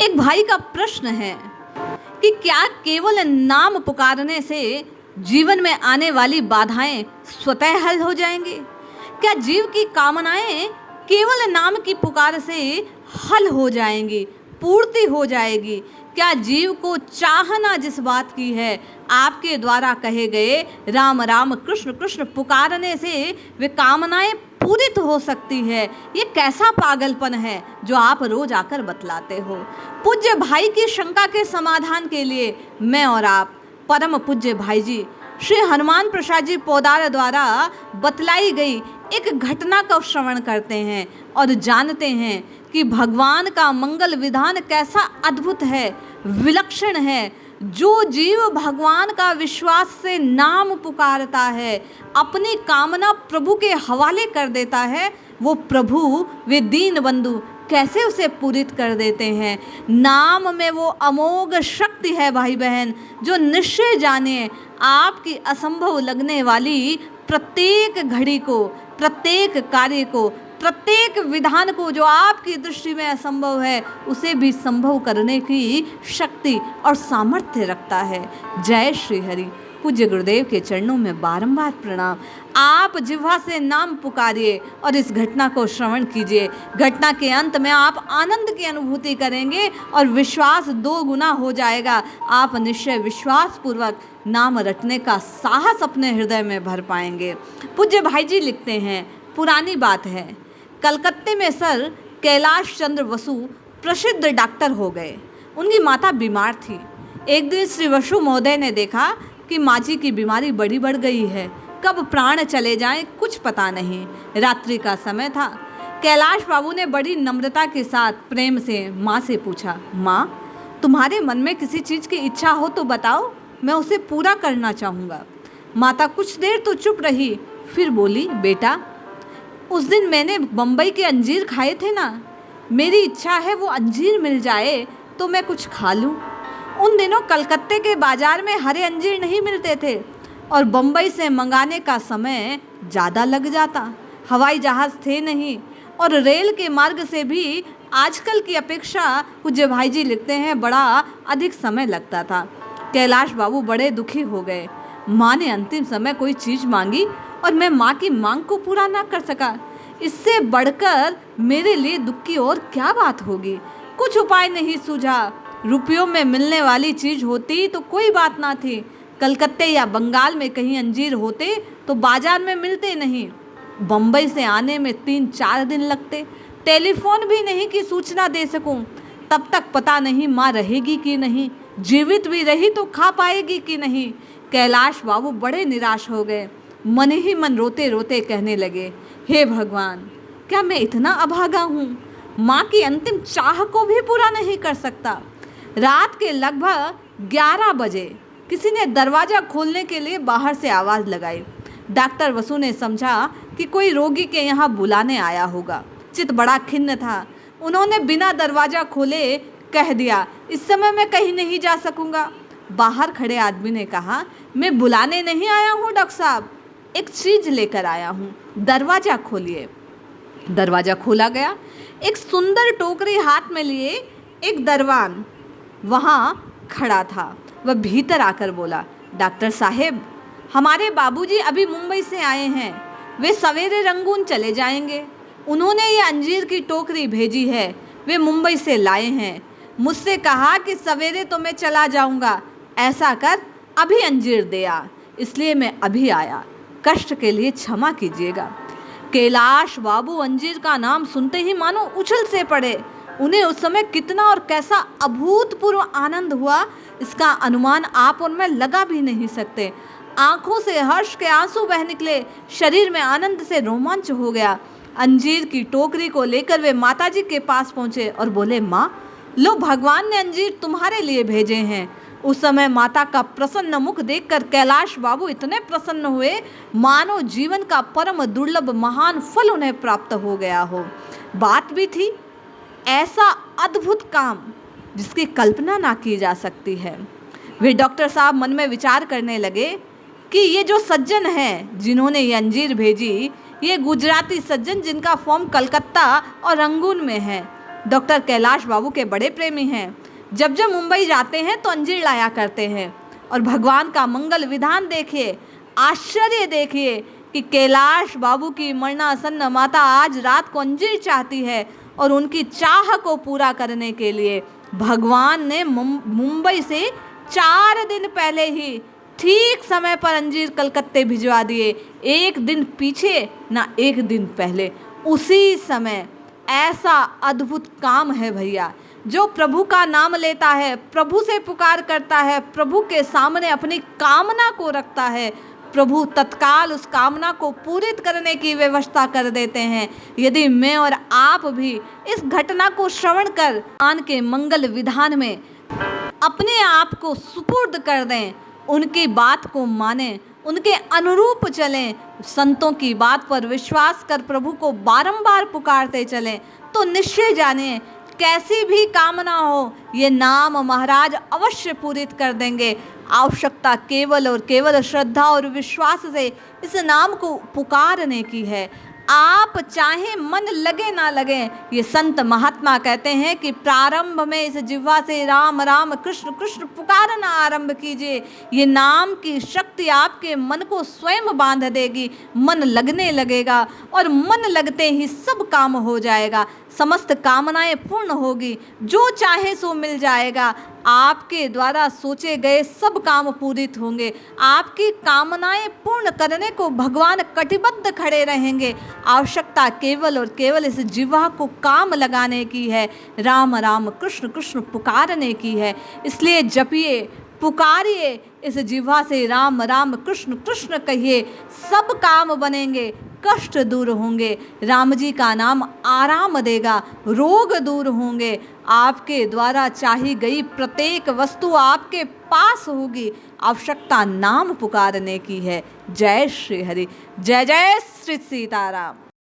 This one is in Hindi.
एक भाई का प्रश्न है कि क्या केवल नाम पुकारने से जीवन में आने वाली बाधाएं स्वतः हल हो जाएंगी? क्या जीव की कामनाएं केवल नाम की पुकार से हल हो जाएंगी, पूर्ति हो जाएगी? क्या जीव को चाहना जिस बात की है, आपके द्वारा कहे गए राम राम कृष्ण कृष्ण पुकारने से वे कामनाएं पूरित हो सकती है? ये कैसा पागलपन है जो आप रोज आकर बतलाते हो? पूज्य भाई की शंका के समाधान के लिए मैं और आप परम पूज्य भाई जी श्री हनुमान प्रसाद जी पोदार द्वारा बतलाई गई एक घटना का श्रवण करते हैं और जानते हैं कि भगवान का मंगल विधान कैसा अद्भुत है, विलक्षण है। जो जीव भगवान का विश्वास से नाम पुकारता है, अपनी कामना प्रभु के हवाले कर देता है, वो प्रभु वे दीन बंधु कैसे उसे पूरित कर देते हैं। नाम में वो अमोघ शक्ति है भाई बहन, जो निश्चय जाने आपकी असंभव लगने वाली प्रत्येक घड़ी को, प्रत्येक कार्य को, प्रत्येक विधान को जो आपकी दृष्टि में असंभव है, उसे भी संभव करने की शक्ति और सामर्थ्य रखता है। जय श्री हरि। पूज्य गुरुदेव के चरणों में बारंबार प्रणाम। आप जिह्वा से नाम पुकारिए और इस घटना को श्रवण कीजिए। घटना के अंत में आप आनंद की अनुभूति करेंगे और विश्वास 2 गुना हो जाएगा। आप निश्चय विश्वास पूर्वक नाम रटने का साहस अपने हृदय में भर पाएंगे। पूज्य भाई जी लिखते हैं, पुरानी बात है, कलकत्ते में सर कैलाश चंद्र वसु प्रसिद्ध डॉक्टर हो गए। उनकी माता बीमार थी। एक दिन श्री वसु महोदय ने देखा कि माँ जी की बीमारी बड़ी बढ़ गई है, कब प्राण चले जाएं कुछ पता नहीं। रात्रि का समय था। कैलाश बाबू ने बड़ी नम्रता के साथ प्रेम से माँ से पूछा, माँ तुम्हारे मन में किसी चीज़ की इच्छा हो तो बताओ, मैं उसे पूरा करना चाहूँगा। माता कुछ देर तो चुप रही, फिर बोली, बेटा उस दिन मैंने बम्बई के अंजीर खाए थे ना, मेरी इच्छा है वो अंजीर मिल जाए तो मैं कुछ खा लूँ। उन दिनों कलकत्ते के बाज़ार में हरे अंजीर नहीं मिलते थे और बम्बई से मंगाने का समय ज़्यादा लग जाता। हवाई जहाज़ थे नहीं और रेल के मार्ग से भी आजकल की अपेक्षा, पूज्य भाई जी लिखते हैं, बड़ा अधिक समय लगता था। कैलाश बाबू बड़े दुखी हो गए। माँ ने अंतिम समय कोई चीज़ मांगी और मैं माँ की मांग को पूरा ना कर सका। इससे बढ़कर मेरे लिए दुख की और क्या बात होगी। कुछ उपाय नहीं सूझा। रुपयों में मिलने वाली चीज़ होती तो कोई बात ना थी। कलकत्ते या बंगाल में कहीं अंजीर होते तो बाजार में मिलते नहीं। बम्बई से आने में 3-4 दिन लगते। टेलीफोन भी नहीं कि सूचना दे सकूं। तब तक पता नहीं माँ रहेगी कि नहीं, जीवित भी रही तो खा पाएगी कि नहीं। कैलाश बाबू बड़े निराश हो गए। मन ही मन रोते रोते कहने लगे, हे भगवान, क्या मैं इतना अभागा हूँ, माँ की अंतिम चाह को भी पूरा नहीं कर सकता। रात के लगभग 11 बजे किसी ने दरवाज़ा खोलने के लिए बाहर से आवाज़ लगाई। डॉक्टर वसु ने समझा कि कोई रोगी के यहाँ बुलाने आया होगा। चित्त बड़ा खिन्न था। उन्होंने बिना दरवाज़ा खोले कह दिया, इस समय मैं कहीं नहीं जा सकूँगा। बाहर खड़े आदमी ने कहा, मैं बुलाने नहीं आया हूँ डॉक्टर साहब, एक चीज़ लेकर आया हूँ, दरवाज़ा खोलिए। दरवाज़ा खोला गया। एक सुंदर टोकरी हाथ में लिए एक दरवान वहाँ खड़ा था। वह भीतर आकर बोला, डॉक्टर साहेब, हमारे बाबूजी अभी मुंबई से आए हैं, वे सवेरे रंगून चले जाएंगे। उन्होंने ये अंजीर की टोकरी भेजी है, वे मुंबई से लाए हैं। मुझसे कहा कि सवेरे तो मैं चला जाऊंगा, ऐसा कर अभी अंजीर दे आ, इसलिए मैं अभी आया। कष्ट के लिए क्षमा कीजिएगा। कैलाश बाबू अंजीर का नाम सुनते ही मानो उछल से पड़े। उन्हें उस समय कितना और कैसा अभूतपूर्व आनंद हुआ, इसका अनुमान आप और मैं लगा भी नहीं सकते। आंखों से हर्ष के आंसू बह निकले, शरीर में आनंद से रोमांच हो गया। अंजीर की टोकरी को लेकर वे माताजी के पास पहुंचे और बोले, माँ लो, भगवान ने अंजीर तुम्हारे लिए भेजे हैं। उस समय माता का प्रसन्न मुख देखकर कैलाश बाबू इतने प्रसन्न हुए मानो जीवन का परम दुर्लभ महान फल उन्हें प्राप्त हो गया हो। बात भी थी ऐसा अद्भुत काम जिसकी कल्पना ना की जा सकती है। वे डॉक्टर साहब मन में विचार करने लगे कि ये जो सज्जन हैं जिन्होंने ये अंजीर भेजी, ये गुजराती सज्जन जिनका फॉर्म कलकत्ता और रंगून में है, डॉक्टर कैलाश बाबू के बड़े प्रेमी हैं। जब जब मुंबई जाते हैं तो अंजीर लाया करते हैं। और भगवान का मंगल विधान देखिए, आश्चर्य देखिए कि कैलाश बाबू की मरणासन्न माता आज रात को अंजीर चाहती है और उनकी चाह को पूरा करने के लिए भगवान ने मुंबई से 4 दिन पहले ही ठीक समय पर अंजीर कलकत्ते भिजवा दिए। एक दिन पीछे ना एक दिन पहले, उसी समय। ऐसा अद्भुत काम है भैया। जो प्रभु का नाम लेता है, प्रभु से पुकार करता है, प्रभु के सामने अपनी कामना को रखता है, प्रभु तत्काल उस कामना को पूरित करने की व्यवस्था कर देते हैं। यदि मैं और आप भी इस घटना को श्रवण कर भगवान के मंगल विधान में अपने आप को सुपुर्द कर दें, उनकी बात को मानें, उनके अनुरूप चलें, संतों की बात पर विश्वास कर प्रभु को बारंबार पुकारते चलें, तो निश्चय जानिए कैसी भी कामना हो, ये नाम महाराज अवश्य पूरित कर देंगे। आवश्यकता केवल और केवल श्रद्धा और विश्वास से इस नाम को पुकारने की है। आप चाहे मन लगे ना लगे, ये संत महात्मा कहते हैं कि प्रारंभ में इस जिह्वा से राम राम कृष्ण कृष्ण पुकारना आरंभ कीजिए। ये नाम की शक्ति आपके मन को स्वयं बांध देगी, मन लगने लगेगा और मन लगते ही सब काम हो जाएगा, समस्त कामनाएं पूर्ण होगी, जो चाहे सो मिल जाएगा। आपके द्वारा सोचे गए सब काम पूरित होंगे, आपकी कामनाएं पूर्ण करने को भगवान कटिबद्ध खड़े रहेंगे। आवश्यकता केवल और केवल इस जिह्वा को काम लगाने की है, राम राम कृष्ण कृष्ण पुकारने की है। इसलिए जपिए, पुकारिए, इस जिह्वा से राम राम कृष्ण कृष्ण कहिए, सब काम बनेंगे, कष्ट दूर होंगे, राम जी का नाम आराम देगा, रोग दूर होंगे, आपके द्वारा चाही गई प्रत्येक वस्तु आपके पास होगी। आवश्यकता नाम पुकारने की है। जय श्री हरि, जय जय श्री सीताराम।